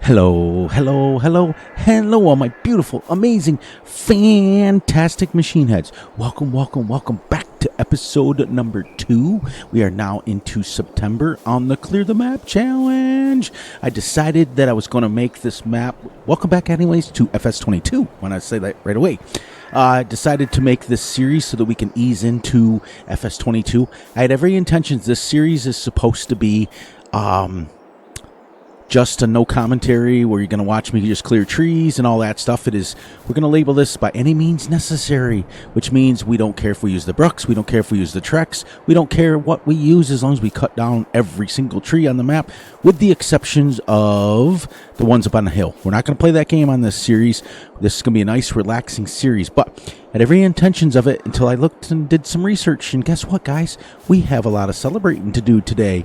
Hello, hello, hello, hello, all my beautiful, amazing, fantastic machine heads. Welcome back to episode number 2. We are now into September on the Clear the Map Challenge. I decided that I was going to make this map. Welcome back, anyways, to Fs22. When I say that right away. I decided to make this series so that we can ease into Fs22. I had every intention. This series is supposed to be just a no commentary where you're going to watch me just clear trees and all that stuff. We're going to label this by any means necessary, which means we don't care if we use the bruks, we don't care if we use the Trex, we don't care what we use as long as we cut down every single tree on the map, with the exceptions of the ones up on the hill. We're not going to play that game on this series. This is going to be a nice, relaxing series, but I had every intentions of it until I looked and did some research, and guess what, guys? We have a lot of celebrating to do today.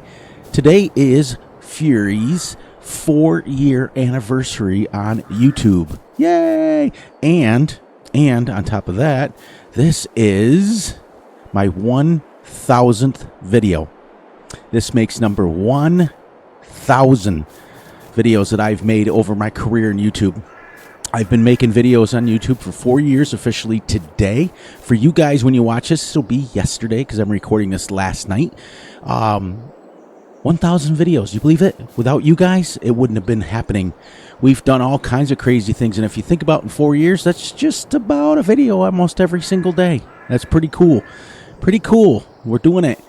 Today is Fury's 4-year anniversary on YouTube. Yay! And on top of that, this is my 1,000th video. This makes number 1,000 videos that I've made over my career in YouTube. I've been making videos on YouTube for 4 years, officially today. For you guys, when you watch this, it'll be yesterday because I'm recording this last night. 1,000 videos. You believe it? Without you guys, it wouldn't have been happening. We've done all kinds of crazy things, and if you think about in 4 years, that's just about a video almost every single day. That's pretty cool. Pretty cool. We're doing it.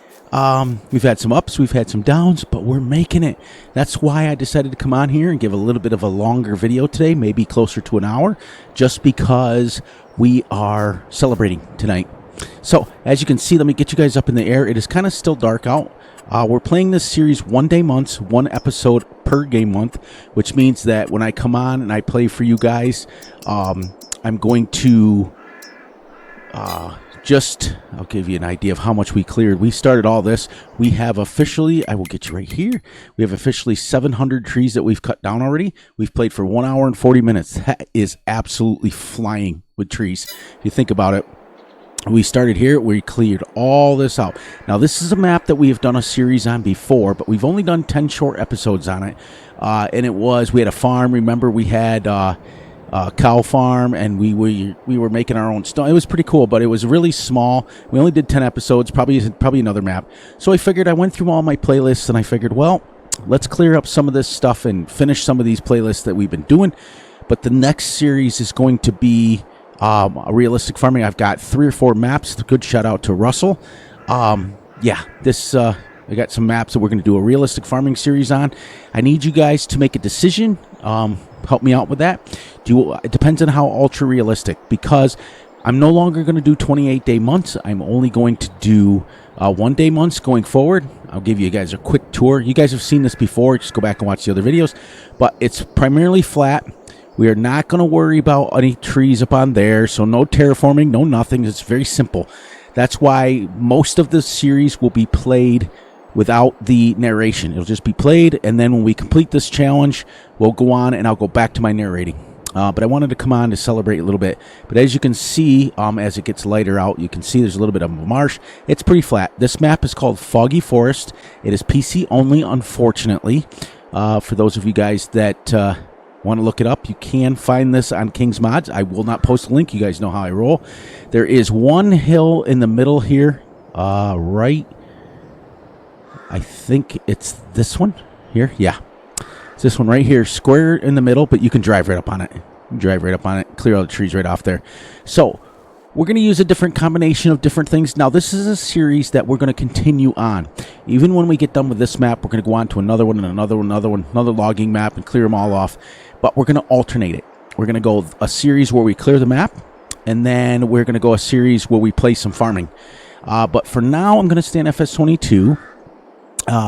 We've had some ups, we've had some downs, but we're making it. That's why I decided to come on here and give a little bit of a longer video today, maybe closer to an hour, just because we are celebrating tonight. So, as you can see, let me get you guys up in the air. It is kind of still dark out. We're playing this series 1 day months, 1 episode per game month, which means that when I come on and I play for you guys, I'm going to I'll give you an idea of how much we cleared. We started all this. We have officially, I will get you right here, we have officially 700 trees that we've cut down already. We've played for 1 hour and 40 minutes. That is absolutely flying with trees, if you think about it. We started here, we cleared all this out. Now, this is a map that we have done a series on before, but we've only done 10 short episodes on it. And we had a farm. Remember, we had a cow farm, and we were making our own stone. It was pretty cool, but it was really small. We only did 10 episodes, probably another map. So I went through all my playlists, and I figured, well, let's clear up some of this stuff and finish some of these playlists that we've been doing. But the next series is going to be a realistic farming. I've got 3 or 4 maps. Good shout out to Russell. I got some maps that we're going to do a realistic farming series on. I need you guys to make a decision. Help me out with that. It depends on how ultra realistic, because I'm no longer going to do 28-day months. I'm only going to do 1-day months going forward. I'll give you guys a quick tour. You guys have seen this before. Just go back and watch the other videos. But it's primarily flat. We are not going to worry about any trees up on there, so no terraforming, no nothing. It's very simple. That's why most of the series will be played without the narration. It'll just be played, and then when we complete this challenge, we'll go on, and I'll go back to my narrating. But I wanted to come on to celebrate a little bit. But as you can see, as it gets lighter out, you can see there's a little bit of a marsh. It's pretty flat. This map is called Foggy Forest. It is PC only, unfortunately. For those of you guys that want to look it up, you can find this on King's Mods. I will not post a link. You guys know how I roll. There is one hill in the middle here, right. I think it's this one here. Yeah, it's this one right here, square in the middle, but you can drive right up on it. Clear all the trees right off there. So we're going to use a different combination of different things. Now, this is a series that we're going to continue on. Even when we get done with this map, we're going to go on to another one and another logging map and clear them all off. But we're going to alternate it. We're going to go a series where we clear the map, and then we're going to go a series where we play some farming. But for now, I'm going to stay in Fs22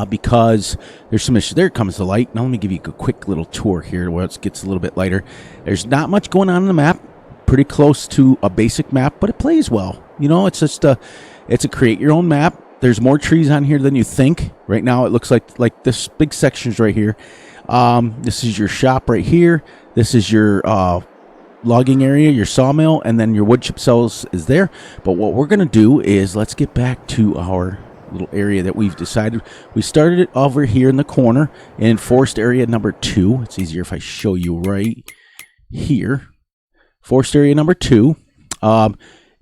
because there's some issues. There comes the light. Now let me give you a quick little tour here where it gets a little bit lighter. There's not much going on in the map. Pretty close to a basic map, but it plays well. You know, it's just it's a create your own map. There's more trees on here than you think. Right now, it looks like this big section's right here. This is your shop right here. This is your logging area, your sawmill, and then your wood chip cells is there. But what we're going to do is let's get back to our little area that we've decided. We started it over here in the corner in forest area number 2. It's easier if I show you right here. Forest area number 2.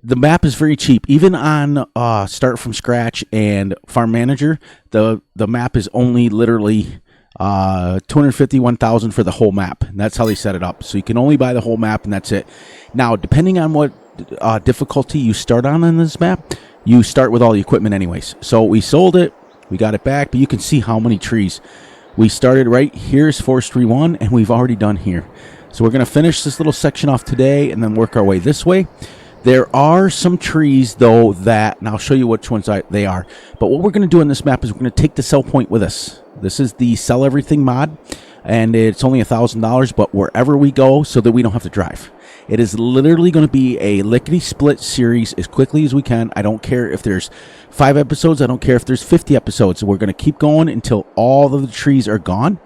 The map is very cheap. Even on Start From Scratch and Farm Manager, the map is only literally $251,000 for the whole map. And that's how they set it up. So you can only buy the whole map, and that's it. Now, depending on what difficulty you start on this map, you start with all the equipment anyways. So we sold it. We got it back. But you can see how many trees. We started right here's Forestry 1, and we've already done here. So we're going to finish this little section off today and then work our way this way. There are some trees, though, that, and I'll show you which ones they are. But what we're going to do on this map is we're going to take the sell point with us. This is the Sell Everything mod, and it's only $1,000, but wherever we go so that we don't have to drive. It is literally going to be a lickety-split series as quickly as we can. I don't care if there's 5 episodes. I don't care if there's 50 episodes. We're going to keep going until all of the trees are gone.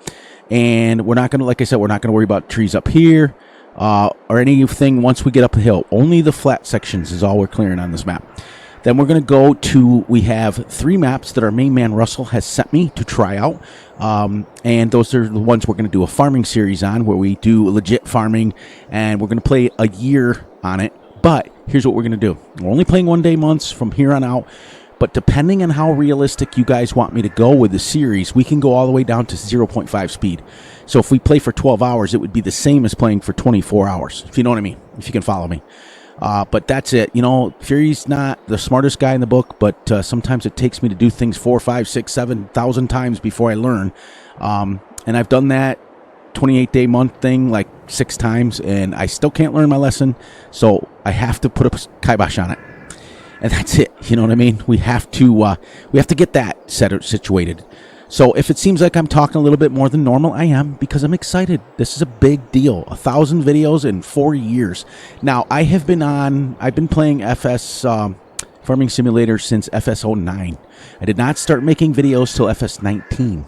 And we're not going to, like I said, we're not going to worry about trees up here. Or anything once we get up the hill. Only the flat sections is all we're clearing on this map. Then we're going to go to, we have 3 maps that our main man Russell has sent me to try out. And those are the ones we're going to do a farming series on, where we do legit farming, and we're going to play a year on it. But here's what we're going to do. We're only playing 1-day months from here on out. But depending on how realistic you guys want me to go with the series, we can go all the way down to 0.5 speed. So if we play for 12 hours, it would be the same as playing for 24 hours, if you know what I mean, if you can follow me. But that's it. You know, Fury's not the smartest guy in the book, but sometimes it takes me to do things 4, 5, 6, 7,000 times before I learn. And I've done that 28-day month thing like 6 times, and I still can't learn my lesson. So I have to put a kibosh on it. And that's it. You know what I mean? We have to get that situated. So if it seems like I'm talking a little bit more than normal, I am, because I'm excited. This is a big deal. 1,000 videos in 4 years. Now, I've been playing FS Farming Simulator since FS09. I did not start making videos till FS19,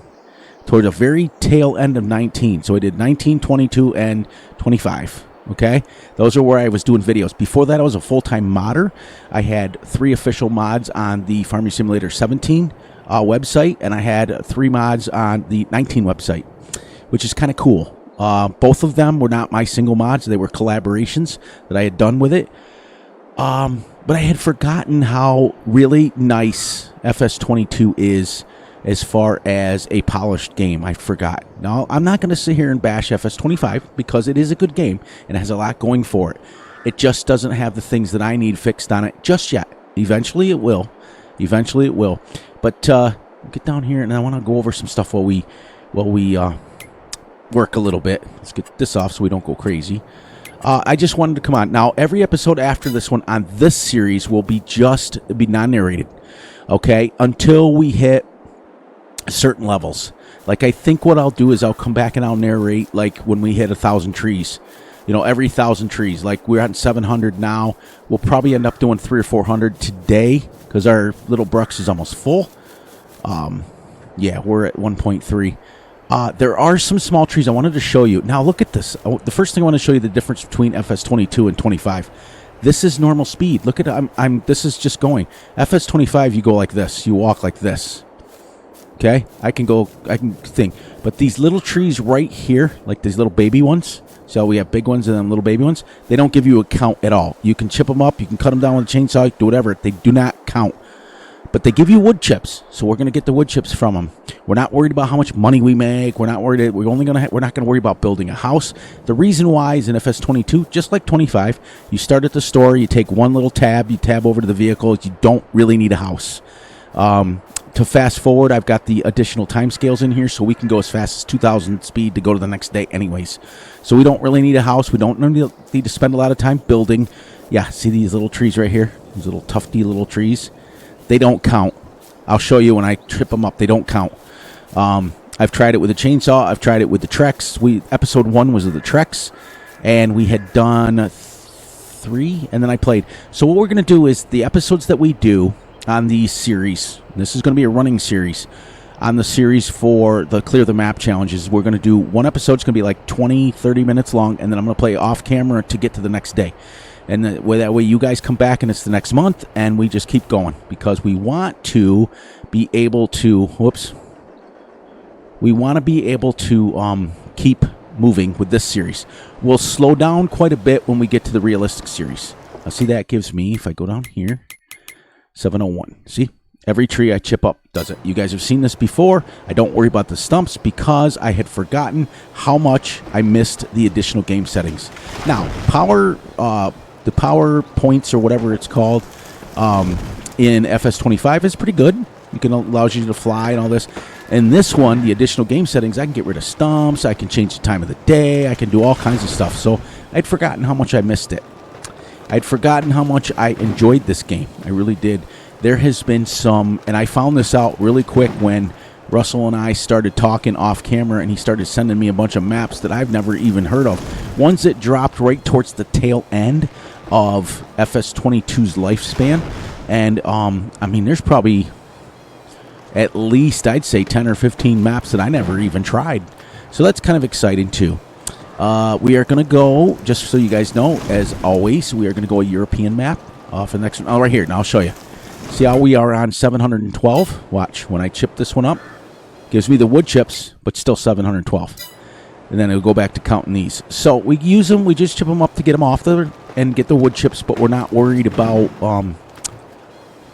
toward the very tail end of 19. So I did 19, 22, and 25. Okay, those are where I was doing videos. Before that, I was a full-time modder. I had 3 official mods on the Farming Simulator 17 website, and I had 3 mods on the 19 website, which is kind of cool. Both of them were not my single mods. They were collaborations that I had done with it. But I had forgotten how really nice Fs22 is as far as a polished game. I forgot. Now, I'm not going to sit here and bash FS25 because it is a good game and it has a lot going for it. It just doesn't have the things that I need fixed on it just yet. Eventually it will. Eventually it will. But get down here, and I want to go over some stuff while we work a little bit. Let's get this off so we don't go crazy. I just wanted to come on. Now, every episode after this one on this series will be non-narrated. Okay? Until we hit certain levels. Like, I think what I'll do is I'll come back and I'll narrate, like, when we hit 1,000 trees. You know, every 1,000 trees. Like, we're at 700 now. We'll probably end up doing 300 or 400 today because our little bruks is almost full. Yeah, we're at 1.3. There are some small trees I wanted to show you. Now, look at this. The first thing I want to show you the difference between FS22 and 25. This is normal speed. Look at this is just going. FS25, you go like this. You walk like this. Okay, I can think. But these little trees right here, like these little baby ones, so we have big ones and then little baby ones, they don't give you a count at all. You can chip them up, you can cut them down with a chainsaw, do whatever. They do not count. But they give you wood chips, so we're going to get the wood chips from them. We're not worried about how much money we make. We're not worried. We're not going to worry about building a house. The reason why is in FS22, just like 25, you start at the store, you take one little tab, you tab over to the vehicle. You don't really need a house. To fast forward, I've got the additional time scales in here, so we can go as fast as 2,000 speed to go to the next day anyways. So we don't really need a house. We don't need to spend a lot of time building. Yeah, see these little trees right here? These little tufty little trees? They don't count. I'll show you when I trip them up. They don't count. I've tried it with a chainsaw. I've tried it with the Trex. Episode 1 was of the Trex, and we had done 3, and then I played. So what we're going to do is the episodes that we do on the series, this is going to be a running series, on the series for the Clear the Map challenges, we're going to do one episode. It's going to be like 20, 30 minutes long, and then I'm going to play off camera to get to the next day. And that way you guys come back and it's the next month, and we just keep going because we want to be able to, we want to be able to keep moving with this series. We'll slow down quite a bit when we get to the realistic series. See, that gives me, if I go down here, 701. See? Every tree I chip up does it. You guys have seen this before. I don't worry about the stumps because I had forgotten how much I missed the additional game settings. Now, the power points or whatever it's called in Fs22 is pretty good. Allows you to fly and all this. And this one, the additional game settings, I can get rid of stumps. I can change the time of the day. I can do all kinds of stuff. So I'd forgotten how much I missed it. I'd forgotten how much I enjoyed this game. I really did. There has been some, and I found this out really quick when Russell and I started talking off camera, and he started sending me a bunch of maps that I've never even heard of. Ones that dropped right towards the tail end of Fs22's lifespan. And, I mean, there's probably at least, I'd say, 10 or 15 maps that I never even tried. So that's kind of exciting, too. We are going to go, just so you guys know, as always, we are going to go a European map for the next one. Oh, right here. Now I'll show you. See how we are on 712? Watch. When I chip this one up, gives me the wood chips, but still 712. And then it'll go back to counting these. So we use them. We just chip them up to get them off there and get the wood chips, but we're not worried about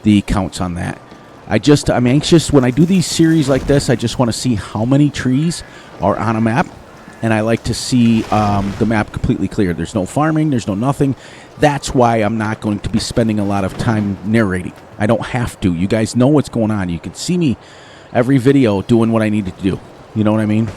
the counts on that. I'm anxious. When I do these series like this, I just want to see how many trees are on a map. And I like to see the map completely clear. There's no farming. There's no nothing. That's why I'm not going to be spending a lot of time narrating. I don't have to. You guys know what's going on. You can see me every video doing what I needed to do. You know what I mean?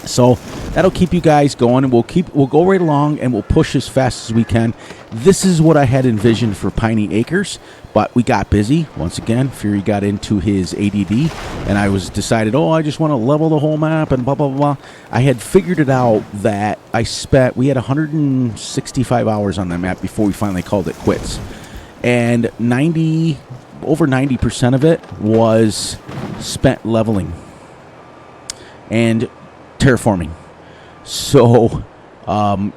So that'll keep you guys going, and we'll go right along, and we'll push as fast as we can. This is what I had envisioned for Piney Acres, but we got busy. Once again, Fury got into his ADD, and I decided, I just want to level the whole map and blah, blah, blah. I had figured it out that we had 165 hours on that map before we finally called it quits. And over 90% of it was spent leveling and terraforming. So,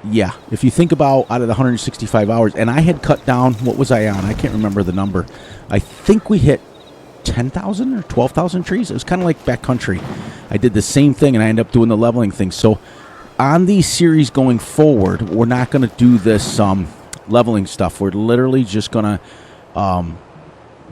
yeah, if you think about out of the 165 hours, and I had cut down, what was I on? I can't remember the number. I think we hit 10,000 or 12,000 trees. It was kind of like backcountry. I did the same thing, and I ended up doing the leveling thing. So on these series going forward, we're not going to do this leveling stuff. We're literally just going to,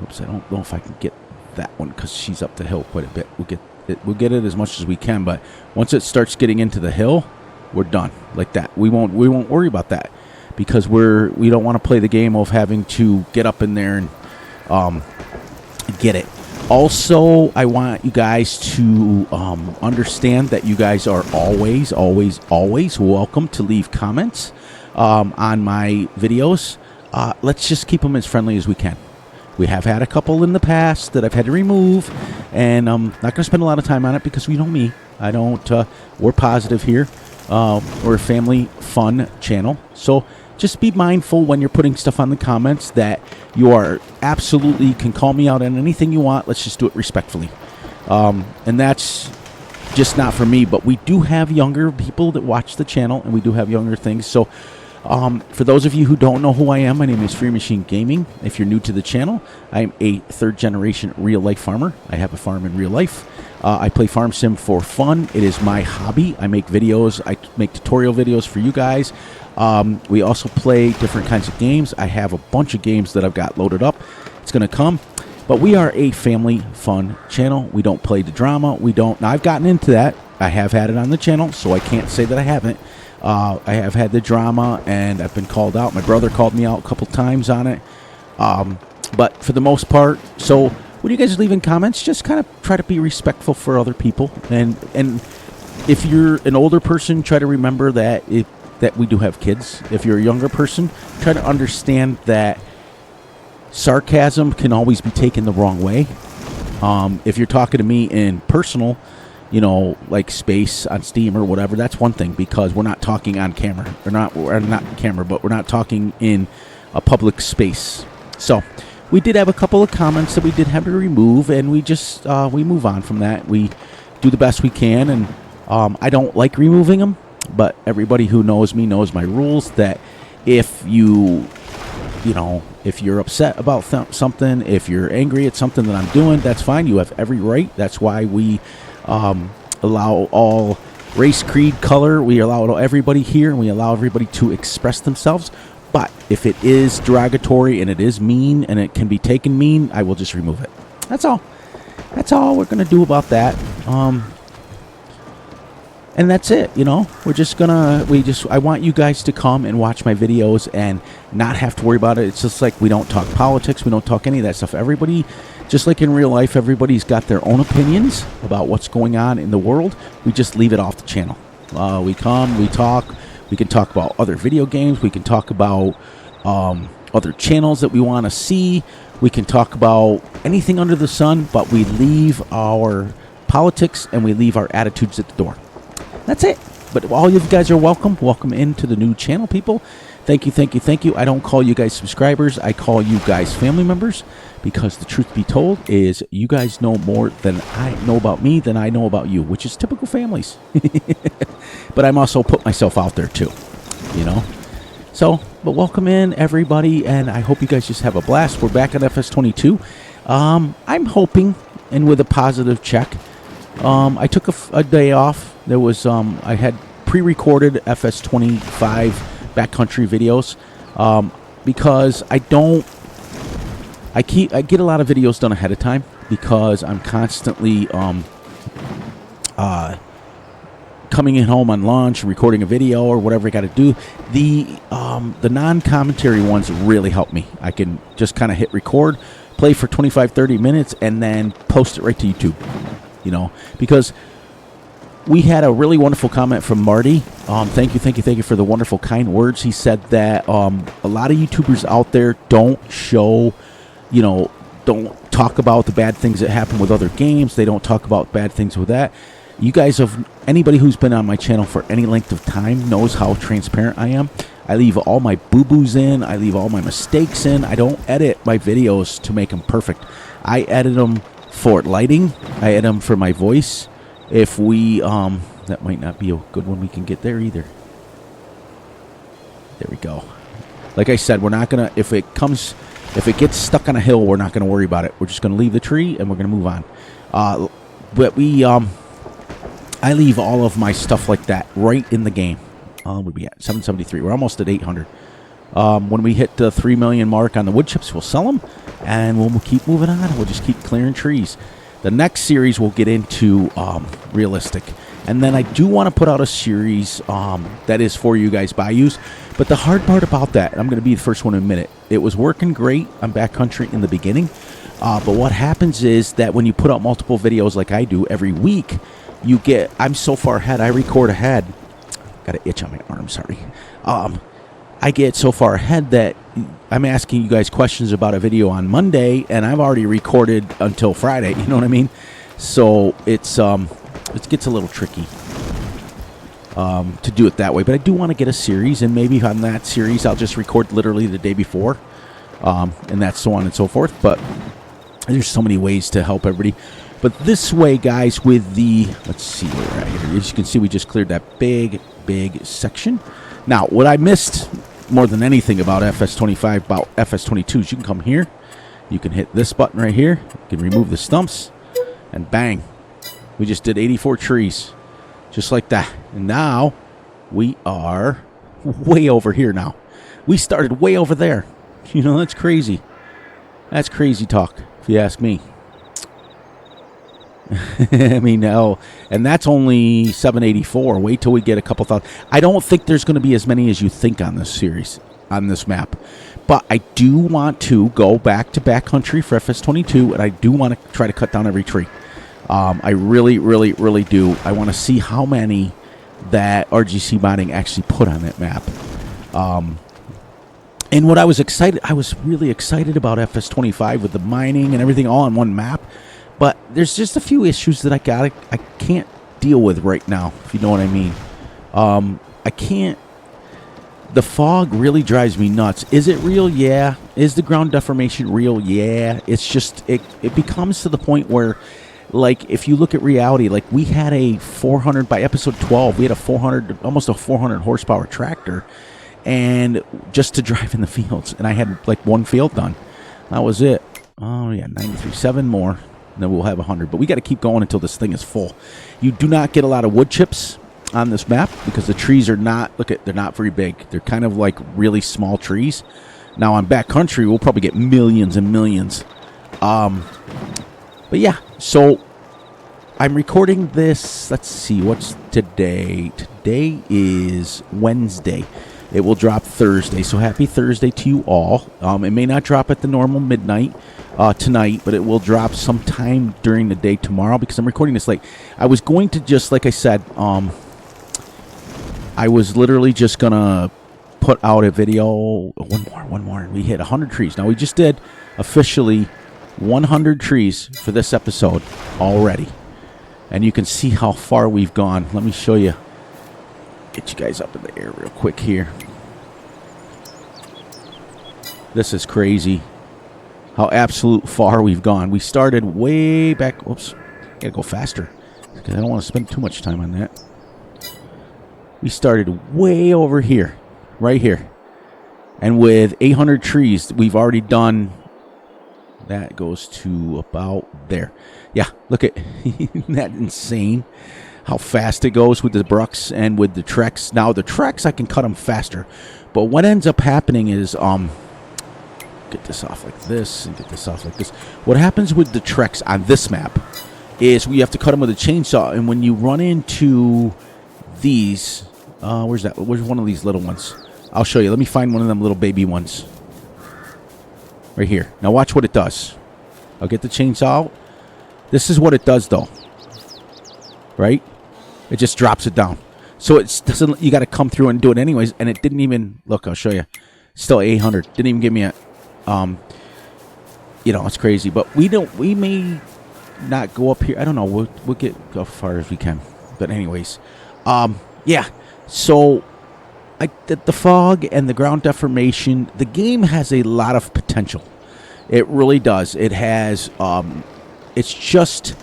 oops, I don't know if I can get that one because she's up the hill quite a bit. We'll get it as much as we can, but once it starts getting into the hill, we're done like that. We won't worry about that because we don't want to play the game of having to get up in there and get it. Also, I want you guys to understand that you guys are always welcome to leave comments on my videos. Let's just keep them as friendly as we can. We have had a couple in the past that I've had to remove, and I'm not going to spend a lot of time on it because you know me. I don't, we're positive here. We're a family fun channel. So just be mindful when you're putting stuff on the comments that you can call me out on anything you want. Let's just do it respectfully. And that's just not for me, but we do have younger people that watch the channel, and we do have younger things. So for those of you who don't know who I am, my name is Free Machine Gaming. If you're new to the channel, I'm a third-generation real-life farmer. I have a farm in real life. I play Farm Sim for fun. It is my hobby. I make videos. I make tutorial videos for you guys. We also play different kinds of games. I have a bunch of games that I've got loaded up. It's going to come. But we are a family fun channel. We don't play the drama. Now, I've gotten into that. I have had it on the channel, so I can't say that I haven't. I have had the drama, and I've been called out. My brother called me out a couple times on it. But for the most part, so when you guys leave in comments, just kind of try to be respectful for other people. And if you're an older person, try to remember that we do have kids. If you're a younger person, try to understand that sarcasm can always be taken the wrong way. If you're talking to me in personal, like space on Steam or whatever, that's one thing because we're not talking on camera. We're not camera, but we're not talking in a public space. So we did have a couple of comments that we did have to remove, and we just we move on from that. We do the best we can, and I don't like removing them, but everybody who knows me knows my rules that if you know, if you're upset about something, if you're angry at something that I'm doing, that's fine. You have every right. That's why we allow all race, creed, color. We allow everybody here, and we allow everybody to express themselves. But if it is derogatory and it is mean and it can be taken mean, I will just remove it. That's all. That's all we're going to do about that. And that's it, you know. We're just gonna, I want you guys to come and watch my videos and not have to worry about it. It's just like we don't talk politics, we don't talk any of that stuff. Everybody, just like in real life, everybody's got their own opinions about what's going on in the world. We just leave it off the channel. We come, we talk, we can talk about other video games, we can talk about other channels that we want to see, we can talk about anything under the sun, but we leave our politics and we leave our attitudes at the door. That's it. But all you guys are welcome. Welcome into the new channel, people. Thank you, thank you, thank you. I don't call you guys subscribers. I call you guys family members, because the truth be told is you guys know more than I know about me than I know about you, which is typical families. But I'm also put myself out there too, you know. So, but welcome in, everybody, and I hope you guys just have a blast. We're back at Fs22. I'm hoping, and with a positive check, I took a day off. There was I had pre-recorded Fs25 backcountry videos because I get a lot of videos done ahead of time because I'm constantly coming in home on lunch, recording a video or whatever I got to do. The non-commentary ones really help me. I can just kind of hit record, play for 25-30 minutes, and then post it right to YouTube. You know, because we had a really wonderful comment from Marty. Thank you for the wonderful, kind words. He said that a lot of YouTubers out there don't show, you know, don't talk about the bad things that happen with other games. They don't talk about bad things with that. You guys anybody who's been on my channel for any length of time knows how transparent I am. I leave all my boo-boos in. I leave all my mistakes in. I don't edit my videos to make them perfect. I edit them for lighting. I edit them for my voice. If we, that might not be a good one we can get there either. There we go. Like I said, we're not going to, if it gets stuck on a hill, we're not going to worry about it. We're just going to leave the tree and we're going to move on. But I leave all of my stuff like that right in the game. What are we at? 773. We're almost at 800. When we hit the 3 million mark on the wood chips, we'll sell them, and we'll keep moving on. We'll just keep clearing trees. The next series we'll get into realistic, and then I do want to put out a series that is for you guys bayous. But the hard part about that, and I'm going to be the first one to admit it, it was working great on backcountry in the beginning, but what happens is that when you put out multiple videos like I do every week, I'm so far ahead. I record ahead. Got an itch on my arm. Sorry. I get so far ahead that I'm asking you guys questions about a video on Monday, and I've already recorded until Friday. You know what I mean? So it gets a little tricky to do it that way. But I do want to get a series, and maybe on that series I'll just record literally the day before, and that's so on and so forth. But there's so many ways to help everybody. But this way, guys, with let's see where we're at here. As you can see, we just cleared that big section. Now, what I missed more than anything about Fs25, about Fs22, is you can come here, you can hit this button right here, you can remove the stumps, and bang, we just did 84 trees, just like that. And now we are way over here now. We started way over there. You know, that's crazy. That's crazy talk, if you ask me. I mean, no, and that's only 784. Wait till we get a couple thousand. I don't think there's going to be as many as you think on this series, on this map. But I do want to go back to backcountry for Fs22, and I do want to try to cut down every tree. I really, really, really do. I want to see how many that RGC modding actually put on that map. And what I was really excited about Fs25 with the mining and everything all on one map. But there's just a few issues that I can't deal with right now, if you know what I mean. I can't. The fog really drives me nuts. Is it real? Yeah. Is the ground deformation real? Yeah. It's just, it becomes to the point where, like, if you look at reality, like, we had a 400, by episode 12, we had a 400, almost a 400 horsepower tractor. and just to drive in the fields. And I had like one field done. That was it. Oh, yeah, 93. 7 more, and then we'll have 100. But we got to keep going until this thing is full. You do not get a lot of wood chips on this map because the trees are not, they're not very big. They're kind of like really small trees. Now on backcountry, we'll probably get millions and millions. But yeah, so I'm recording this. Let's see, what's today? Today is Wednesday. It will drop Thursday, so happy Thursday to you all. It may not drop at the normal midnight tonight, but it will drop sometime during the day tomorrow because I'm recording this late. I was going to just, like I said, I was literally just going to put out a video. One more. We hit 100 trees. Now, we just did officially 100 trees for this episode already. And you can see how far we've gone. Let me show you. Get you guys up in the air real quick here. This is crazy how absolute far we've gone. We started way back. Whoops. Gotta go faster because I don't want to spend too much time on that. We started way over here, right here. And with 800 trees, we've already done. That goes to about there. Yeah, look at isn't that insane? How fast it goes with the bruks and with the Trex. Now the Trex, I can cut them faster, but what ends up happening is get this off like this and get this off like this. What happens with the Trex on this map is we have to cut them with a chainsaw, and when you run into these, where's that? Where's one of these little ones? I'll show you. Let me find one of them little baby ones. Right here. Now watch what it does. I'll get the chainsaw out. This is what it does, though. Right? It just drops it down. So it doesn't. You got to come through and do it anyways. And it didn't even look. I'll show you. Still 800. Didn't even give me a. It's crazy. But we don't. We may not go up here. I don't know. We'll get go as far as we can. But anyways, yeah. So the fog and the ground deformation. The game has a lot of potential. It really does. It has. It's just.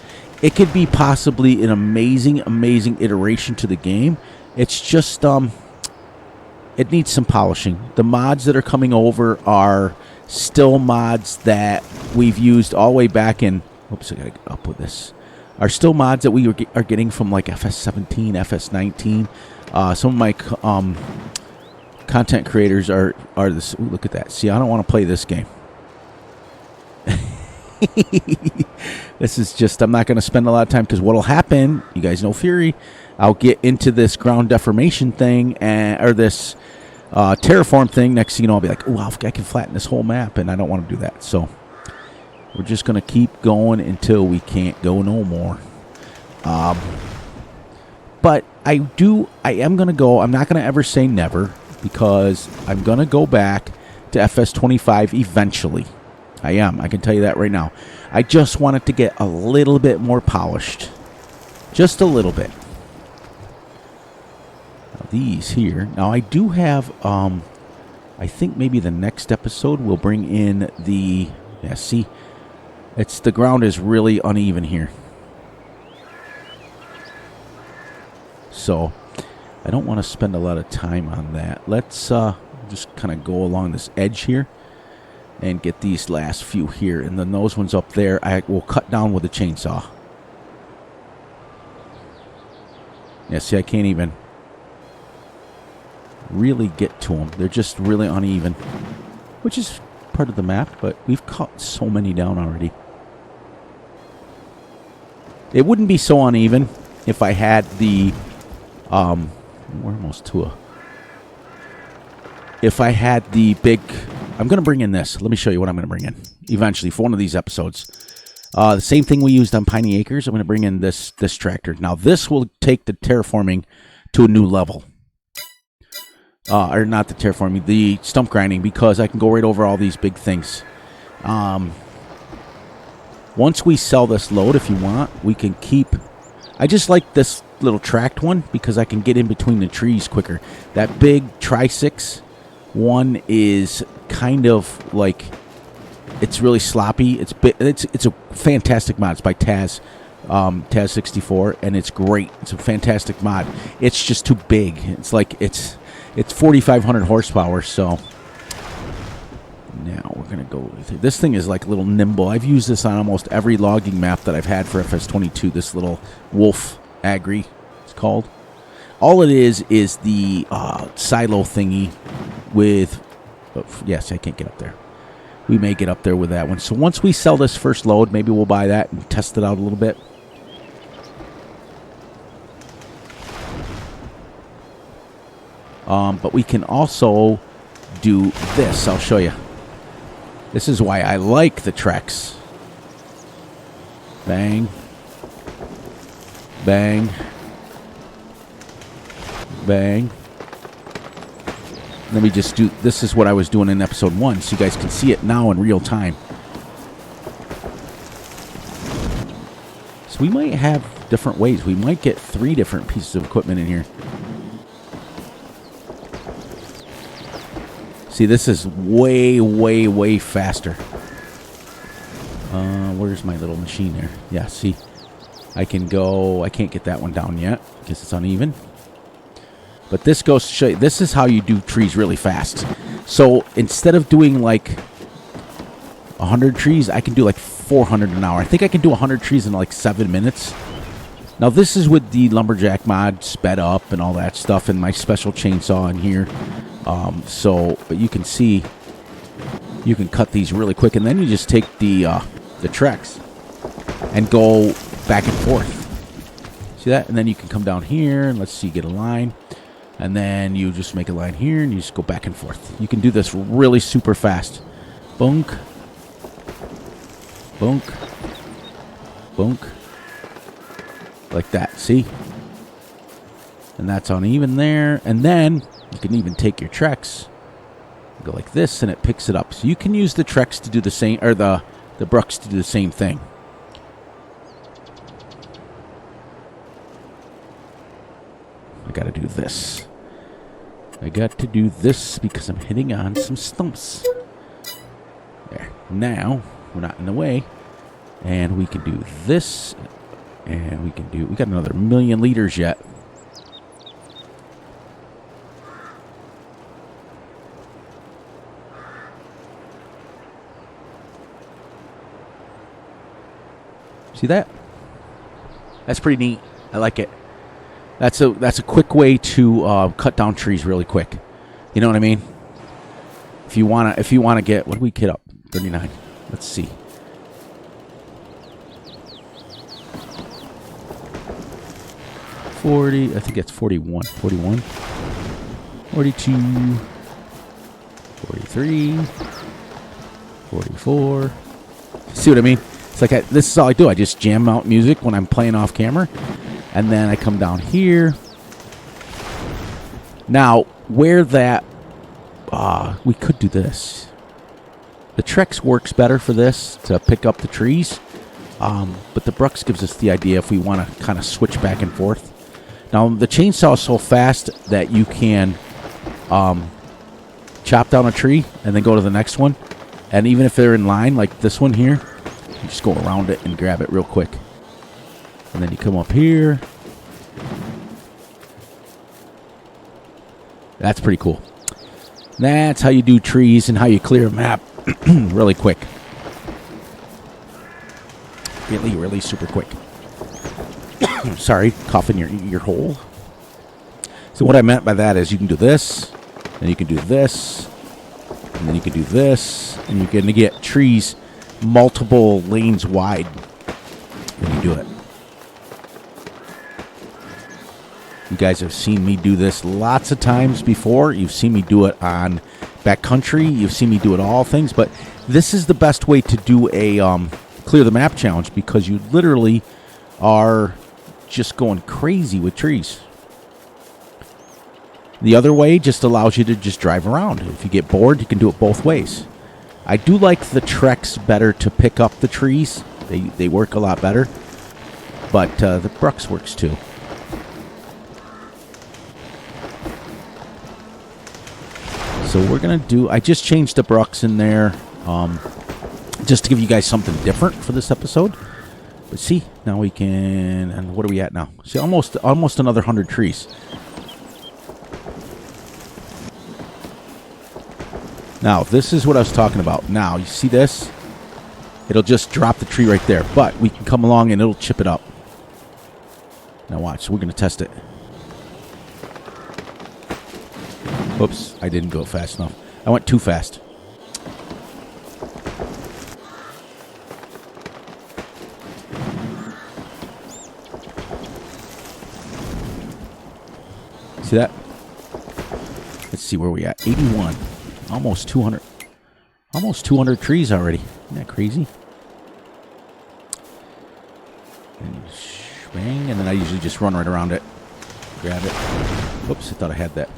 It could be possibly an amazing, amazing iteration to the game. It's just, it needs some polishing. The mods that are coming over are still mods that we've used all the way back in, oops, I gotta get up with this, are still mods that we are getting from like Fs17, Fs19. Some of my content creators are this, ooh, look at that. See, I don't want to play this game. This is just, I'm not going to spend a lot of time because what'll happen, you guys know Fury, I'll get into this ground deformation thing or this terraform thing. Next thing you know, I'll be like, oh, I can flatten this whole map, and I don't want to do that. So we're just going to keep going until we can't go no more. But I am going to go, I'm not going to ever say never because I'm going to go back to Fs25 eventually. I am. I can tell you that right now. I just want it to get a little bit more polished. Just a little bit. Now, these here. Now, I do have, I think maybe the next episode we'll bring in the, yeah, see, the ground is really uneven here. So, I don't want to spend a lot of time on that. Let's just kind of go along this edge here. And get these last few here. And then those ones up there, I will cut down with a chainsaw. Yeah, see, I can't even really get to them. They're just really uneven. Which is part of the map, but we've cut so many down already. It wouldn't be so uneven if I had the... we're almost to a... If I had the big... I'm going to bring in this. Let me show you what I'm going to bring in eventually for one of these episodes. The same thing we used on Piney Acres. I'm going to bring in this tractor. Now, this will take the terraforming to a new level. Or not the terraforming, the stump grinding, because I can go right over all these big things. Once we sell this load, if you want, we can keep... I just like this little tracked one because I can get in between the trees quicker. That big Tri-6 one is kind of like, it's really sloppy. It's a fantastic mod. It's by Taz, Taz64, and it's great. It's a fantastic mod. It's just too big. It's like it's It's 4,500 horsepower, so now we're going to go through. This thing is like a little nimble. I've used this on almost every logging map that I've had for Fs22, this little wolf agri, it's called. All it is the silo thingy with... Oh, yes, I can't get up there. We may get up there with that one. So once we sell this first load, maybe we'll buy that and test it out a little bit. But we can also do this. I'll show you. This is why I like the Trex. Bang. Bang. Bang. Let me just do... This is what I was doing in episode 1, so you guys can see it now in real time. So we might have different ways. We might get 3 different pieces of equipment in here. See, this is way, way, way faster. Where's my little machine there? Yeah, see, I can go... I can't get that one down yet because it's uneven. But this goes to show you, this is how you do trees really fast. So instead of doing like 100 trees, I can do like 400 an hour. I think I can do 100 trees in like 7 minutes. Now this is with the lumberjack mod sped up and all that stuff, and my special chainsaw in here. But you can see, you can cut these really quick, and then you just take the Trex and go back and forth. See that? And then you can come down here, and let's see, get a line. And then you just make a line here, and you just go back and forth. You can do this really super fast. Bunk. Bunk. Bunk. Like that, see? And that's uneven there. And then you can even take your Trex, go like this, and it picks it up. So you can use the Trex to do the same, or the bruks to do the same thing. I gotta do this. I got to do this because I'm hitting on some stumps. There. Now, we're not in the way. And we can do this. And we can do... We got another 1,000,000 liters yet. See that? That's pretty neat. I like it. That's a quick way to cut down trees really quick. You know what I mean? If you wanna get, what do we get up? 39. Let's see. I think it's 41. 41. 42. 43. 44. See what I mean? It's like this is all I do. I just jam out music when I'm playing off camera. And then I come down here. Now, where that... we could do this. The Trex works better for this, to pick up the trees. But the bruks gives us the idea if we want to kind of switch back and forth. Now, the chainsaw is so fast that you can chop down a tree and then go to the next one. And even if they're in line, like this one here, you just go around it and grab it real quick. And then you come up here. That's pretty cool. That's how you do trees and how you clear a map really quick. Really, really super quick. Sorry, cough in your ear hole. So what I meant by that is you can do this, and you can do this, and then you can do this, and you're going to get trees multiple lanes wide when you do it. You guys have seen me do this lots of times before. You've seen me do it on backcountry. You've seen me do it all things. But this is the best way to do a clear the map challenge, because you literally are just going crazy with trees. The other way just allows you to just drive around. If you get bored, you can do it both ways. I do like the Trex better to pick up the trees. They work a lot better. But the bruks works too. So we're going to do... I just changed the bruks in there just to give you guys something different for this episode. But see, now we can... And what are we at now? See, almost another 100 trees. Now, this is what I was talking about. Now, you see this? It'll just drop the tree right there. But we can come along and it'll chip it up. Now watch. We're going to test it. Whoops. I didn't go fast enough. I went too fast. See that? Let's see where we at. 81. Almost 200. Almost 200 trees already. Isn't that crazy? And bang, and then I usually just run right around it. Grab it. Whoops, I thought I had that.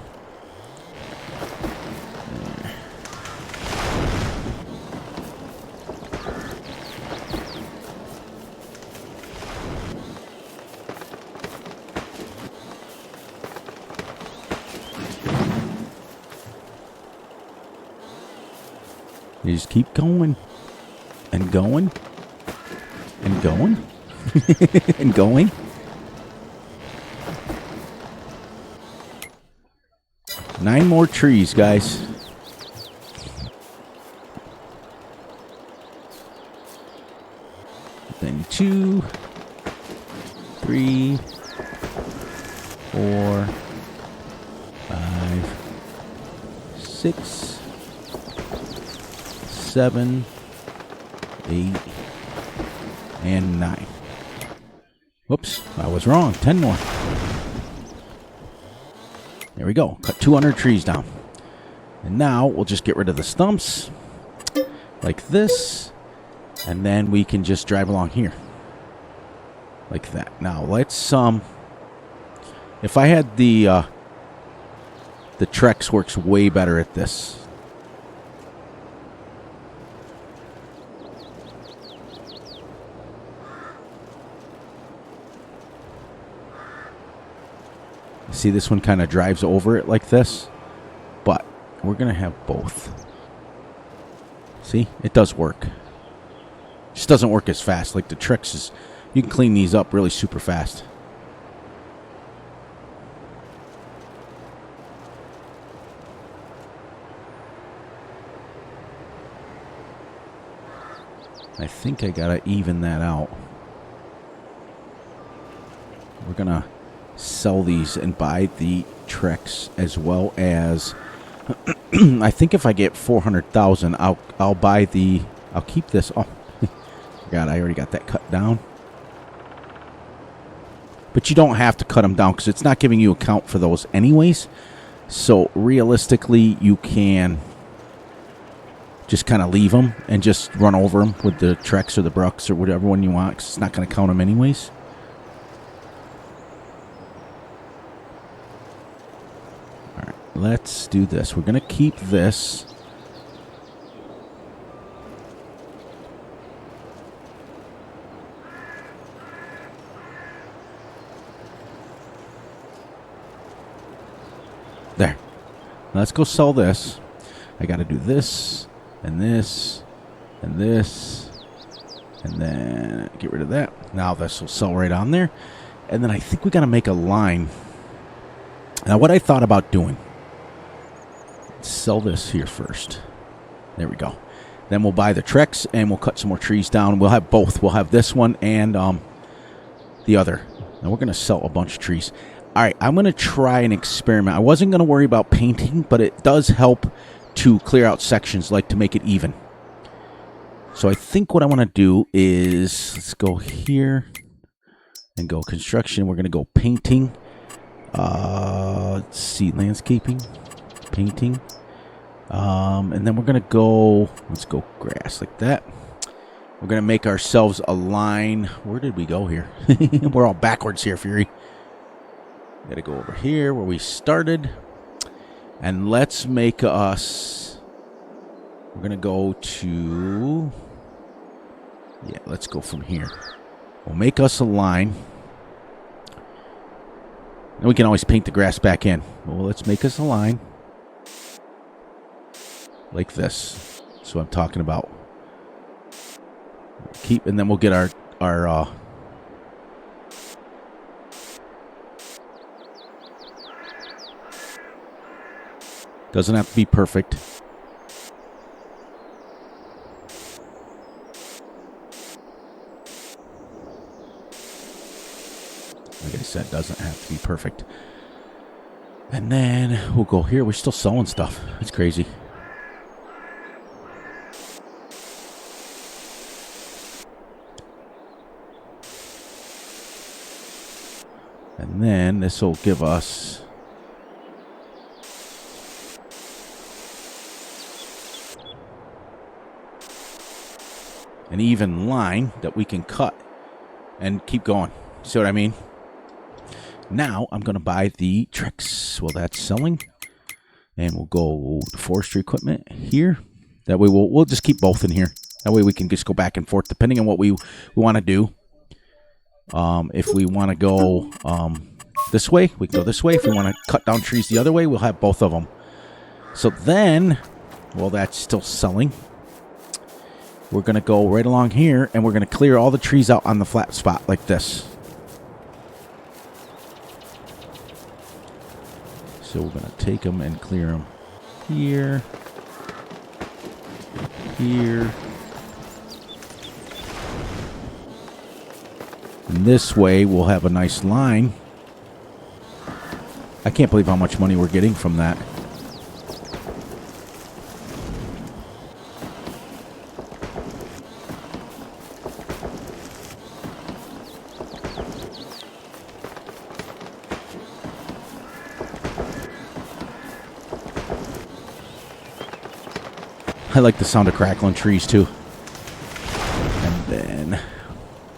You just keep going and going and going and going. Nine more trees, guys. Then 2, 3, 4, 5, 6. 7, 8, and 9. Whoops, I was wrong. 10 more. There we go. Cut 200 trees down. And now we'll just get rid of the stumps like this. And then we can just drive along here. Like that. Now let's, if I had the Trex works way better at this. See, this one kind of drives over it like this, but we're going to have both. See, it does work. It just doesn't work as fast. Like the Trex is, you can clean these up really super fast. I think I got to even that out. We're going to sell these and buy the Trex as well as I think if I get 400,000 I'll buy the I'll keep this. Oh God, I already got that cut down. But you don't have to cut them down because it's not giving you a count for those anyways. So realistically you can just kind of leave them and just run over them with the Trex or the bruks or whatever one you want because it's not going to count them anyways. Let's do this. We're going to keep this. There. Let's go sell this. I got to do this and this and this and then get rid of that. Now this will sell right on there. And then I think we got to make a line. Now what I thought about doing, sell this here first. There we go. Then we'll buy the Trex and we'll cut some more trees down. We'll have both. We'll have this one and the other. And we're going to sell a bunch of trees. All right, I'm going to try an experiment. I wasn't going to worry about painting, but it does help to clear out sections, like to make it even. So I think what I want to do is, let's go here and go construction. We're going to go painting. Let's see, landscaping, painting. And then we're going to go, let's go grass like that. We're going to make ourselves a line. Where did we go here? We're all backwards here, Fury. Got to go over here where we started. And let's make us, we're going to go to, yeah, let's go from here. We'll make us a line. And we can always paint the grass back in. Well, let's make us a line. Like this. That's what I'm talking about. Keep, and then we'll get our doesn't have to be perfect. said, doesn't have to be perfect. And then we'll go here. We're still selling stuff. It's crazy. And then this will give us an even line that we can cut and keep going. See what I mean? Now I'm going to buy the Trex. Well, that's selling. And we'll go to forestry equipment here. That way we'll just keep both in here. That way we can just go back and forth depending on what we want to do. If we want to go this way, we can go this way. If we want to cut down trees the other way, we'll have both of them. So then, well, that's still selling. We're going to go right along here, and we're going to clear all the trees out on the flat spot like this. So we're going to take them and clear them here, here. And this way, we'll have a nice line. I can't believe how much money we're getting from that. I like the sound of crackling trees too. And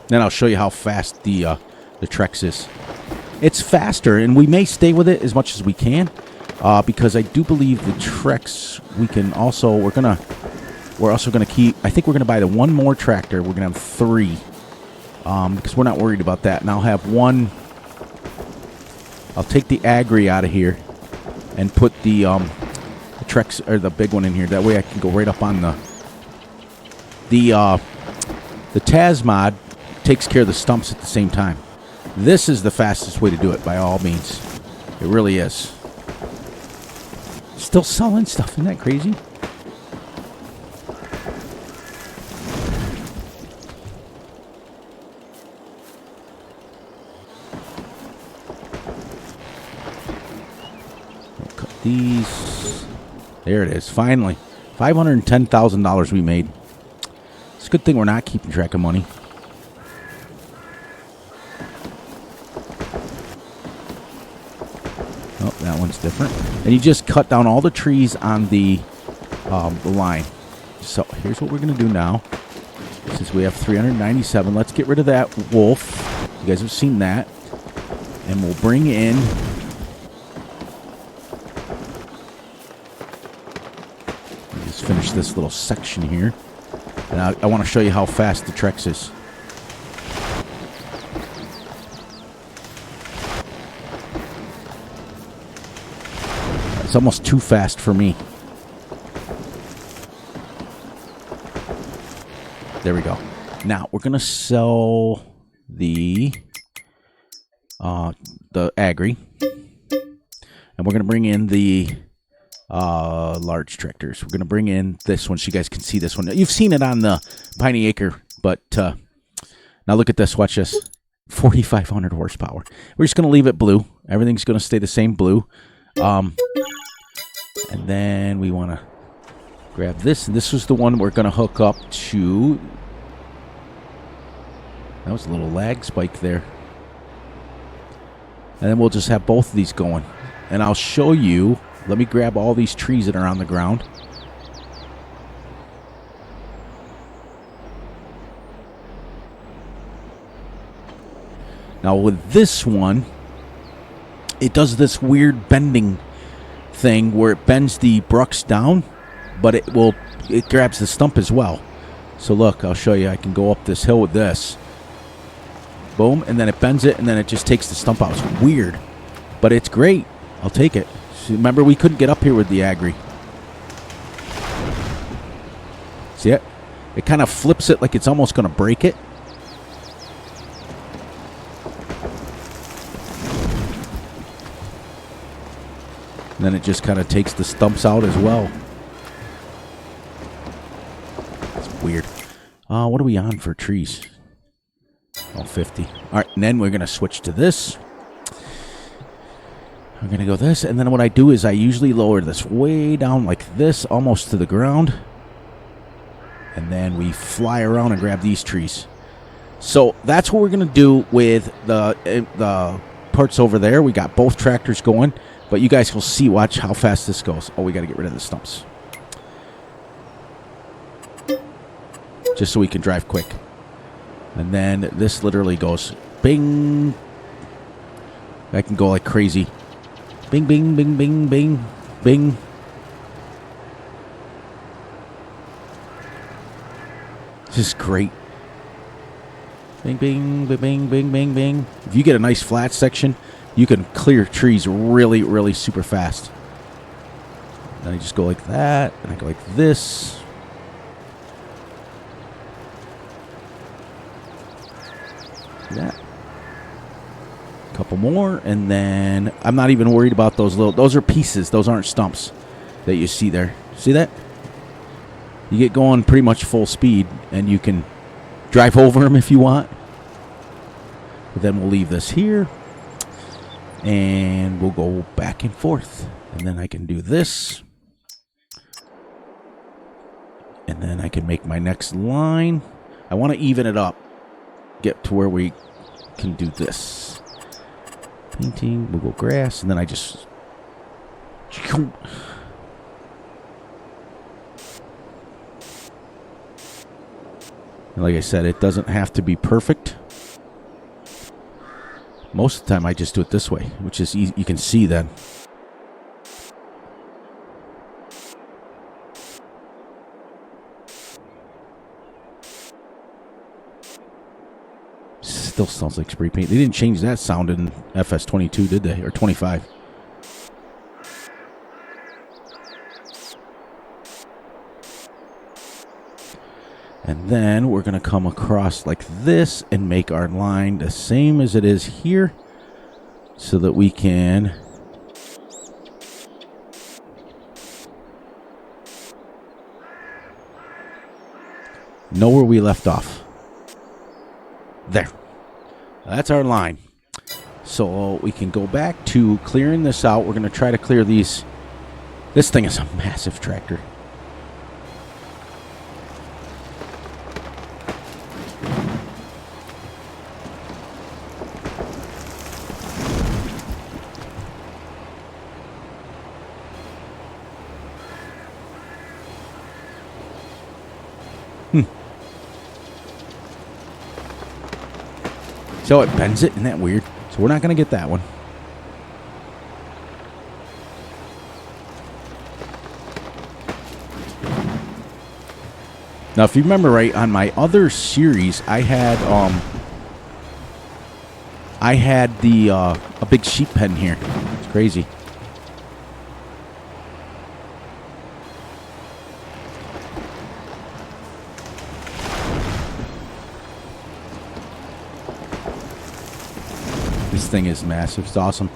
then I'll show you how fast the Trex is. It's faster, and we may stay with it as much as we can, because I do believe the Trex we can also we're also gonna keep. I think we're gonna buy the one more tractor. We're gonna have 3, because we're not worried about that. And I'll have one. I'll take the Agri out of here and put the Trex, or the big one, in here. That way I can go right up on the Taz mod takes care of the stumps at the same time. This is the fastest way to do it by all means. It really is. Still selling stuff. Isn't that crazy? We'll cut these. There it is. Finally. $510,000 we made. It's a good thing we're not keeping track of money. Oh, that one's different. And you just cut down all the trees on the line. So here's what we're going to do now. Since we have 397, let's get rid of that wolf. You guys have seen that. And we'll bring in... Just finish this little section here. And I want to show you how fast the Trex is. It's almost too fast for me. There we go. Now we're gonna sell the Agri, and we're gonna bring in the large tractors. We're gonna bring in this one so you guys can see this one. You've seen it on the Piney Acre, but now look at this. Watch this. 4,500 horsepower. We're just gonna leave it blue. Everything's gonna stay the same blue. And then we want to grab this. And this was the one we're going to hook up to. That was a little lag spike there. And then we'll just have both of these going. And I'll show you. Let me grab all these trees that are on the ground. Now with this one, it does this weird bending thing where it bends the bruks down, but it grabs the stump as well. So look, I'll show you. I can go up this hill with this. Boom, and then it bends it, and then it just takes the stump out. It's weird, but it's great. I'll take it. So remember, we couldn't get up here with the Agri. See it? It kind of flips it like it's almost going to break it. And then it just kind of takes the stumps out as well. It's weird. What are we on for trees? Oh, 50. All right, and then we're going to switch to this. I'm going to go this, and then what I do is I usually lower this way down like this, almost to the ground. And then we fly around and grab these trees. So that's what we're going to do with the parts over there. We got both tractors going, but you guys will see, watch how fast this goes. Oh, we got to get rid of the stumps. Just so we can drive quick. And then this literally goes bing. I can go like crazy. Bing, bing, bing, bing, bing, bing. This is great. Bing, bing, bing, bing, bing, bing, bing. If you get a nice flat section, you can clear trees really, really super fast. Then I just go like that, and I go like this. That. A couple more, and then I'm not even worried about those are pieces. Those aren't stumps that you see there. See that? You get going pretty much full speed, and you can drive over them if you want. But then we'll leave this here, and we'll go back and forth. And then I can do this. And then I can make my next line. I want to even it up. Get to where we can do this. Painting, we'll go grass, and then I just... Like I said, it doesn't have to be perfect. Most of the time, I just do it this way, which is easy. You can see then. Still sounds like spray paint. They didn't change that sound in Fs22, did they? Or 25. And then we're going to come across like this and make our line the same as it is here so that we can know where we left off. There. That's our line. So we can go back to clearing this out. We're going to try to clear these. This thing is a massive tractor. So it bends it. Isn't that weird? So we're not going to get that one. Now, if you remember right, on my other series, I had the a big sheep pen here. It's crazy. This thing is massive. It's awesome.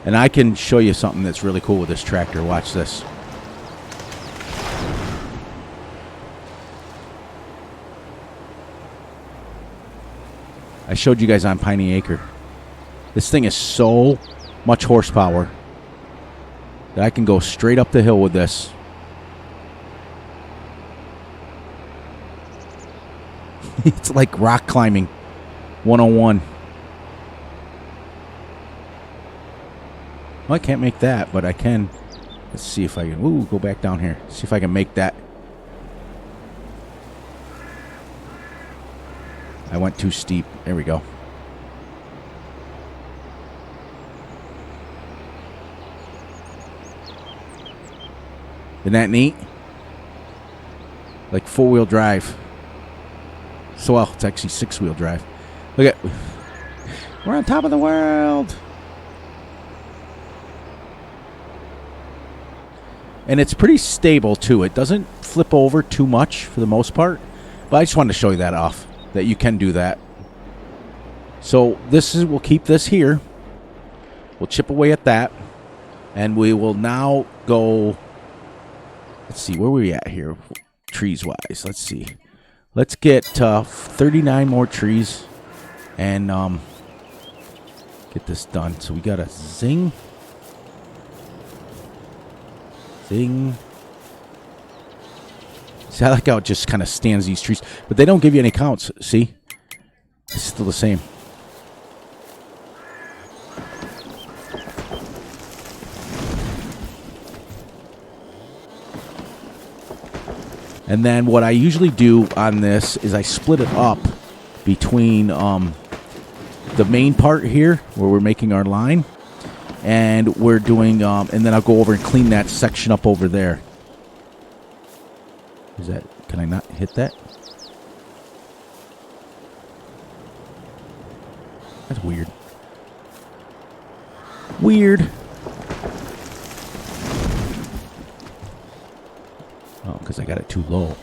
And I can show you something that's really cool with this tractor. Watch this. I showed you guys on Piney Acre. This thing is so much horsepower that I can go straight up the hill with this. It's like rock climbing 101. Well, I can't make that, but I can. Let's see if I can. Ooh, go back down here. See if I can make that. I went too steep. There we go. Isn't that neat? Like 4-wheel drive. So, well, it's actually 6-wheel drive. Look at. We're on top of the world. And it's pretty stable, too. It doesn't flip over too much for the most part. But I just wanted to show you that off, that you can do that. So this is, we'll keep this here. We'll chip away at that. And we will now go, let's see, where are we at here, trees-wise? Let's see. Let's get 39 more trees and get this done. So we got a zing. Thing. See, I like how it just kind of stands these trees. But they don't give you any counts. See? It's still the same. And then what I usually do on this is I split it up between the main part here where we're making our line. And we're doing, and then I'll go over and clean that section up over there. Is that, can I not hit that? That's weird. Weird. Oh, because I got it too low.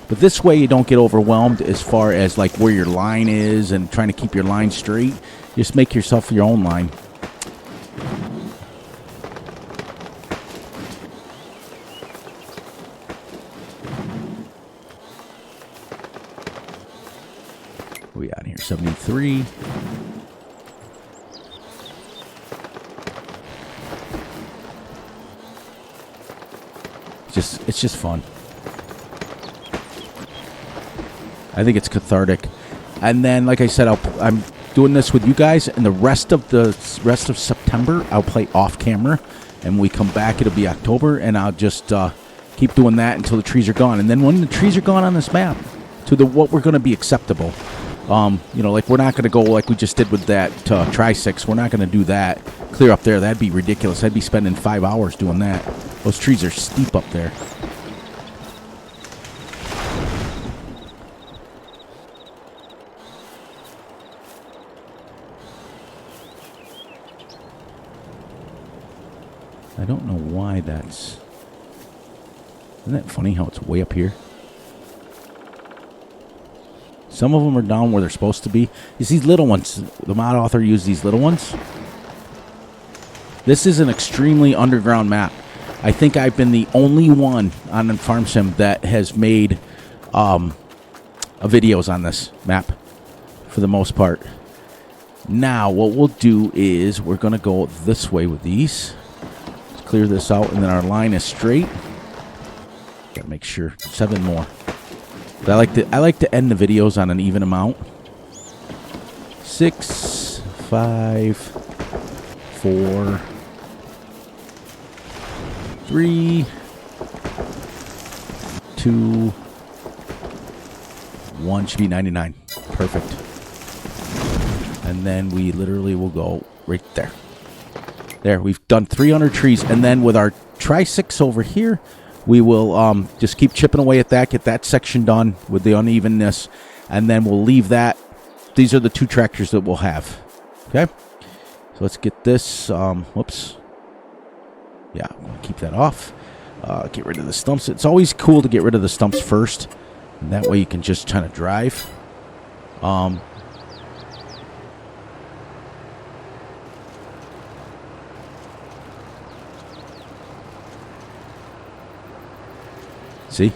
But this way you don't get overwhelmed as far as like where your line is and trying to keep your line straight. Just make yourself your own line. What are we on here? 73. It's just fun. I think it's cathartic. And then, like I said, I'm doing this with you guys, and the rest of September I'll play off camera, and when we come back it'll be October, and I'll just keep doing that until the trees are gone. And then when the trees are gone on this map, to what we're going to be acceptable, you know, like we're not going to go like we just did with that Tri-6. We're not going to do that. Clear up there, that'd be ridiculous. I'd be spending 5 hours doing that. Those trees are steep up there. I don't know why that's... Isn't that funny how it's way up here? Some of them are down where they're supposed to be. It's these little ones. The mod author used these little ones. This is an extremely underground map. I think I've been the only one on Farm Sim that has made videos on this map for the most part. Now, what we'll do is we're going to go this way with these. Let's clear this out, and then our line is straight. Got to make sure. 7 more. But I like to end the videos on an even amount. 6, 5, 4, 3, 2, 1 should be 99. Perfect. And then we literally will go right there. There, we've done 300 trees. And then with our Tri-6 over here, we will just keep chipping away at that, get that section done with the unevenness, and then we'll leave that. These are the 2 tractors that we'll have. Okay? So let's get this. Whoops. Yeah, I'm going to keep that off. Get rid of the stumps. It's always cool to get rid of the stumps first. And that way you can just kind of drive. See?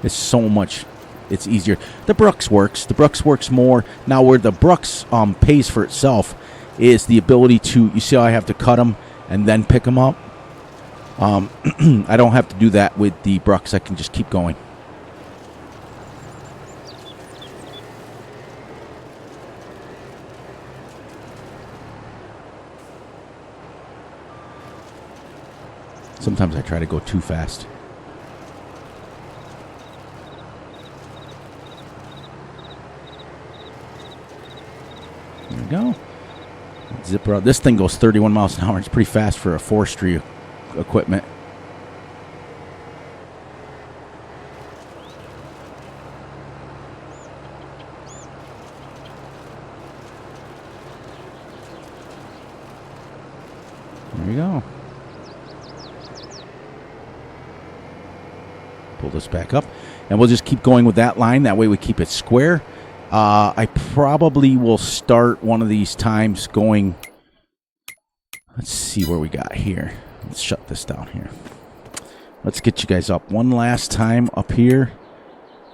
It's so much. It's easier. The bruks works. The bruks works more. Now where the bruks pays for itself is the ability to, you see how I have to cut them and then pick them up? I don't have to do that with the bruks. I can just keep going. Sometimes I try to go too fast. There we go. Zipper out. This thing goes 31 miles an hour. It's pretty fast for a forestry equipment. There we go. Pull this back up, and we'll just keep going with that line. That way we keep it square. I probably will start one of these times going... Let's see where we got here. Let's shut this down here. Let's get you guys up one last time up here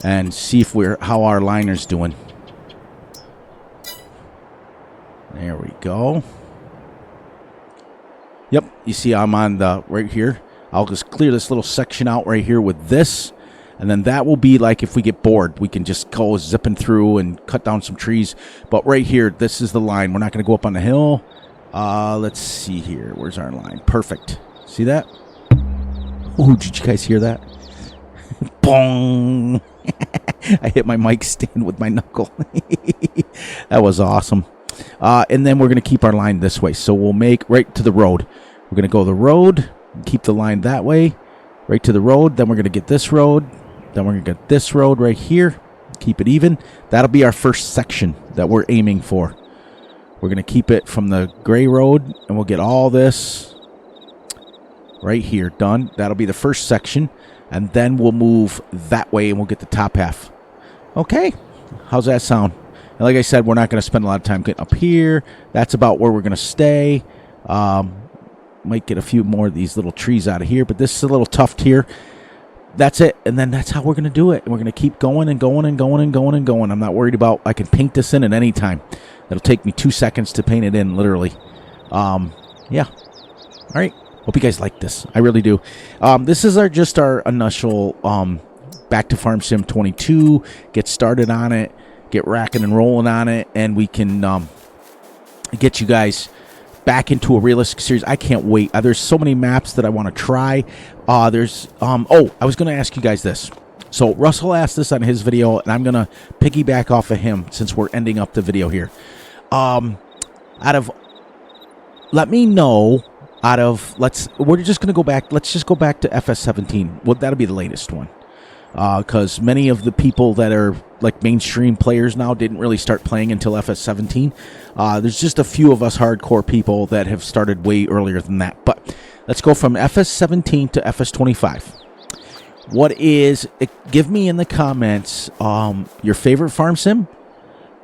and see if how our liner's doing. There we go. You see I'm on the right here. I'll just clear this little section out right here with this. And then that will be like if we get bored, we can just go zipping through and cut down some trees. But right here, this is the line. We're not going to go up on the hill. Let's see here. Where's our line? Perfect. See that? Oh, did you guys hear that? Bong! I hit my mic stand with my knuckle. That was awesome. And then we're going to keep our line this way. So we'll make right to the road. We're going to go the road, keep the line that way, right to the road. Then we're going to get this road. Then we're going to get this road right here. Keep it even. That'll be our first section that we're aiming for. We're going to keep it from the gray road, and we'll get all this right here done. That'll be the first section, and then we'll move that way, and we'll get the top half. Okay. How's that sound? And like I said, we're not going to spend a lot of time getting up here. That's about where we're going to stay. Might get a few more of these little trees out of here, but this is a little tuft here. That's it, and then that's how we're going to do it. And we're going to keep going and going and going and going and going. I'm not worried about, I can paint this in at any time. It'll take me 2 seconds to paint it in, literally. Yeah. All right. Hope you guys like this. I really do. This is just our initial back to Farm Sim 22. Get started on it. Get racking and rolling on it. And we can get you guys back into a realistic series. I can't wait. There's so many maps that I want to try. I was going to ask you guys this. So Russell asked this on his video, and I'm going to piggyback off of him since we're ending up the video here. Let me know we're just going to go back. Let's just go back to Fs17. Well, that'll be the latest one. Because many of the people that are like mainstream players now didn't really start playing until Fs17. There's just a few of us hardcore people that have started way earlier than that. But let's go from Fs17 to Fs25. Give me in the comments your favorite farm sim,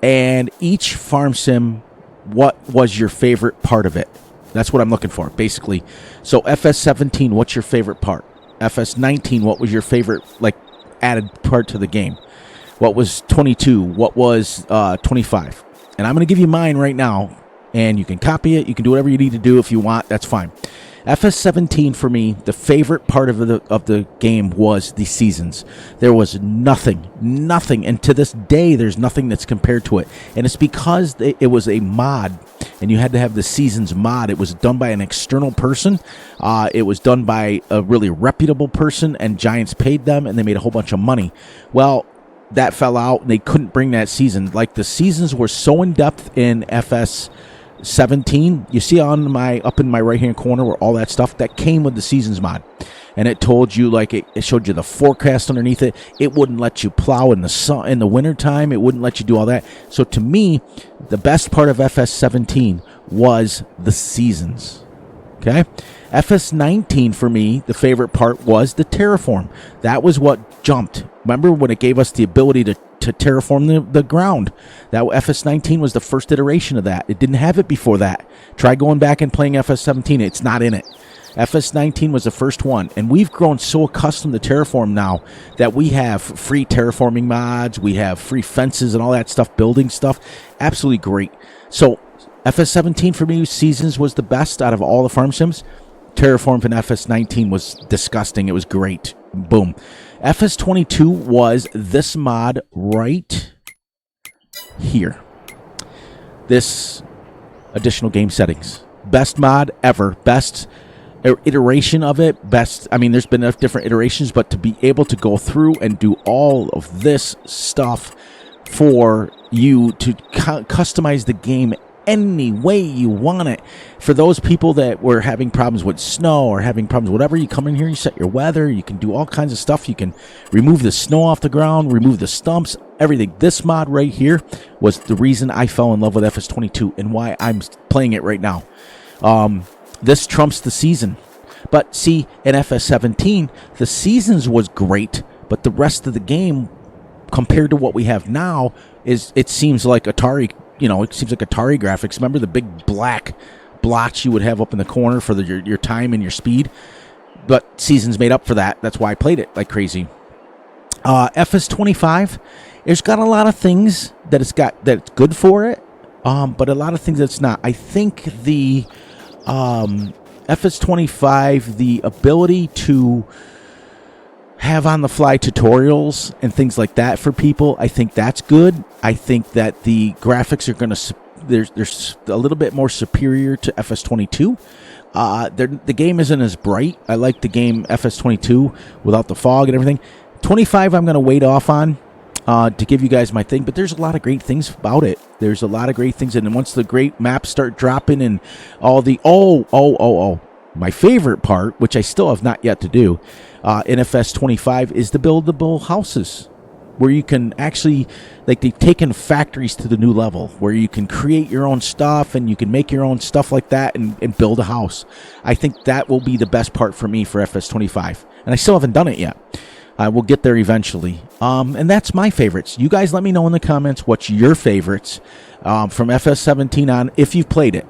and each farm sim, what was your favorite part of it? That's what I'm looking for, basically. So Fs17, what's your favorite part? Fs19, what was your favorite, like, added part to the game? What was 22? What was 25? And I'm going to give you mine right now, and you can copy it. You can do whatever you need to do if you want. That's fine. Fs17 for me, the favorite part of the game was the seasons. There was nothing, and to this day, there's nothing that's compared to it. And it's because it was a mod, and you had to have the seasons mod. It was done by an external person. It was done by a really reputable person, and Giants paid them, and they made a whole bunch of money. Well, that fell out, and they couldn't bring that season. Like, the seasons were so in-depth in Fs17. You see up in my right-hand corner where all that stuff, that came with the seasons mod. And it told you, like, it showed you the forecast underneath it. It wouldn't let you plow in the wintertime. It wouldn't let you do all that. So to me, the best part of Fs17 was the seasons. Okay? Fs19 for me, the favorite part was the terraform. That was what jumped. Remember when it gave us the ability to terraform the ground? That Fs19 was the first iteration of that. It didn't have it before that. Try going back and playing Fs17. It's not in it. Fs19 was the first one, and we've grown so accustomed to terraform now that we have free terraforming mods, we have free fences and all that stuff, building stuff. Absolutely great. So Fs17 for me, seasons was the best out of all the farm sims. Terraform in Fs19 was disgusting. It was great. Boom. Fs22 was this mod right here. This additional game settings. Best mod ever. Best iteration of it. Best. I mean, there's been different iterations, but to be able to go through and do all of this stuff for you to customize the game any way you want it. For those people that were having problems with snow or having problems, whatever, you come in here, you set your weather, you can do all kinds of stuff. You can remove the snow off the ground, remove the stumps, everything. This mod right here was the reason I fell in love with Fs22 and why I'm playing it right now. This trumps the season. But see, in Fs17, the seasons was great, but the rest of the game, compared to what we have now, it seems like Atari. It seems like Atari graphics. Remember the big black blotch you would have up in the corner for your time and your speed? But seasons made up for that. That's why I played it like crazy. Fs25, it's got a lot of things that's good for it, but a lot of things that's not. I think the FS25, the ability to have on-the-fly tutorials and things like that for people, I think that's good. I think that the graphics are going to, there's a little bit more superior to FS22. The game isn't as bright. I like the game FS22 without the fog and everything. 25 I'm going to wait off on to give you guys my thing, but there's a lot of great things about it. There's a lot of great things, and then once the great maps start dropping and all the my favorite part, which I still have not yet to do in FS25, is the buildable houses, where you can actually, like, they've taken factories to the new level, where you can create your own stuff and you can make your own stuff like that and build a house. I think that will be the best part for me for FS25, and I still haven't done it yet. I will get there eventually. And that's my favorites. You guys let me know in the comments what's your favorites from FS17 on, if you've played it.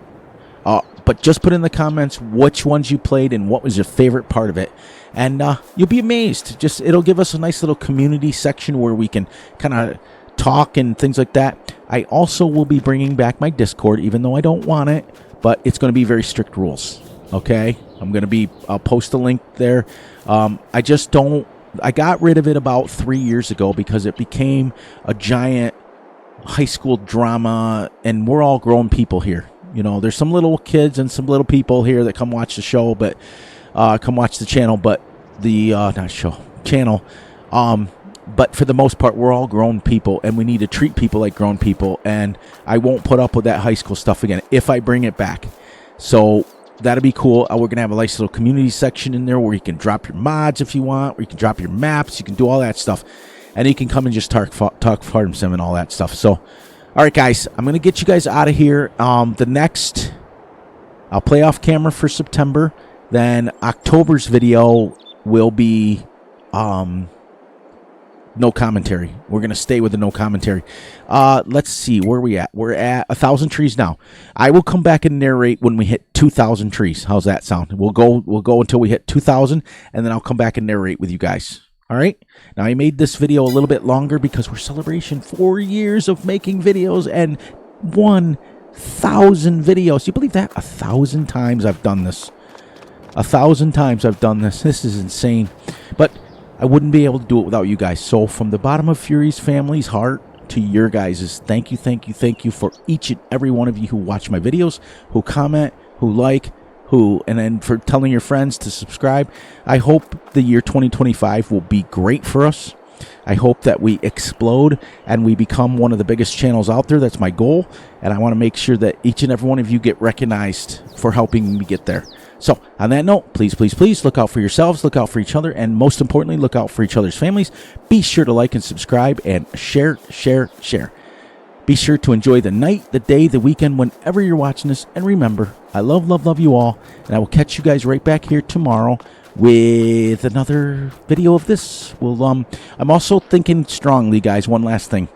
But just put in the comments which ones you played and what was your favorite part of it. And you'll be amazed. It'll give us a nice little community section where we can kind of talk and things like that. I also will be bringing back my Discord, even though I don't want it, but it's going to be very strict rules. Okay? I'll post a link there. I got rid of it about 3 years ago because it became a giant high school drama, and we're all grown people here. You know, there's some little kids and some little people here that come watch the show, but come watch the channel, but channel. But for the most part, we're all grown people, and we need to treat people like grown people, and I won't put up with that high school stuff again if I bring it back. So that'll be cool. We're going to have a nice little community section in there where you can drop your mods if you want, or you can drop your maps, you can do all that stuff, and you can come and just talk farm sim and all that stuff. So, all right, guys, I'm going to get you guys out of here. I'll play off camera for September. Then October's video will be no commentary. We're going to stay with the no commentary. Let's see, where are we at? We're at 1,000 trees now. I will come back and narrate when we hit 2,000 trees. How's that sound? We'll go until we hit 2,000, and then I'll come back and narrate with you guys. All right? Now, I made this video a little bit longer because we're celebrating 4 years of making videos and 1,000 videos. Do you believe that? 1,000 times I've done this. 1,000 times I've done this. This is insane. But I wouldn't be able to do it without you guys. So from the bottom of Fury's family's heart to your guys' thank you for each and every one of you who watch my videos, who comment, who like, and then for telling your friends to subscribe. I hope the year 2025 will be great for us. I hope that we explode and we become one of the biggest channels out there. That's my goal. And I want to make sure that each and every one of you get recognized for helping me get there. So on that note, please, please, please look out for yourselves, look out for each other, and most importantly, look out for each other's families. Be sure to like and subscribe and share. Be sure to enjoy the night, the day, the weekend, whenever you're watching this. And remember, I love you all. And I will catch you guys right back here tomorrow with another video of this. I'm also thinking strongly, guys, one last thing,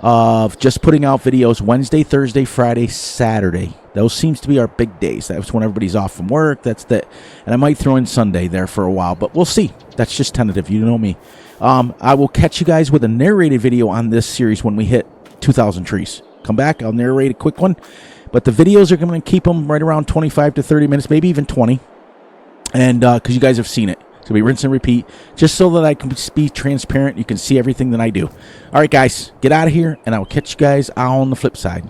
of just putting out videos Wednesday, Thursday, Friday, Saturday. Those seems to be our big days. That's when everybody's off from work. That's it. And I might throw in Sunday there for a while, but we'll see. That's just tentative. You know me. I will catch you guys with a narrated video on this series when we hit 2,000 trees. Come back. I'll narrate a quick one. But the videos are going to keep them right around 25 to 30 minutes, maybe even 20. And because you guys have seen it. So we rinse and repeat, just so that I can be transparent. You can see everything that I do. All right, guys, get out of here, and I will catch you guys on the flip side.